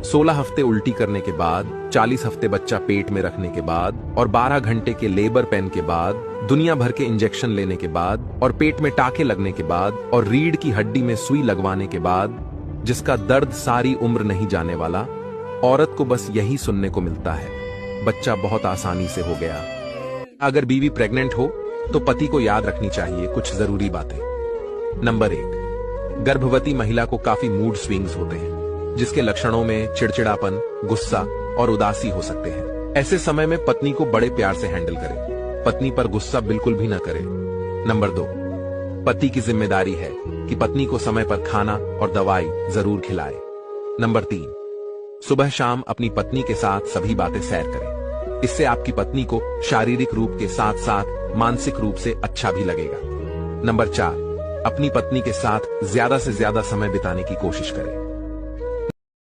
16 हफ्ते उल्टी करने के बाद, 40 हफ्ते बच्चा पेट में रखने के बाद और 12 घंटे के लेबर पेन के बाद, दुनिया भर के इंजेक्शन लेने के बाद और पेट में टाके लगने के बाद और रीढ़ की हड्डी में सुई लगवाने के बाद, जिसका दर्द सारी उम्र नहीं जाने वाला, औरत को बस यही सुनने को मिलता है, बच्चा बहुत आसानी से हो गया। अगर बीवी प्रेग्नेंट हो तो पति को याद रखनी चाहिए कुछ जरूरी बातें। नंबर 1, गर्भवती महिला को काफी मूड स्विंग्स होते हैं, जिसके लक्षणों में चिड़चिड़ापन, गुस्सा और उदासी हो सकते हैं। ऐसे समय में पत्नी को बड़े प्यार से हैंडल करें, पत्नी पर गुस्सा बिल्कुल भी न करें। नंबर 2, पति की जिम्मेदारी है कि पत्नी को समय पर खाना और दवाई जरूर खिलाए। नंबर 3, सुबह शाम अपनी पत्नी के साथ सभी बातें शेयर करें, इससे आपकी पत्नी को शारीरिक रूप के साथ साथ मानसिक रूप से अच्छा भी लगेगा। नंबर 4, अपनी पत्नी के साथ ज्यादा से ज्यादा समय बिताने की कोशिश करें।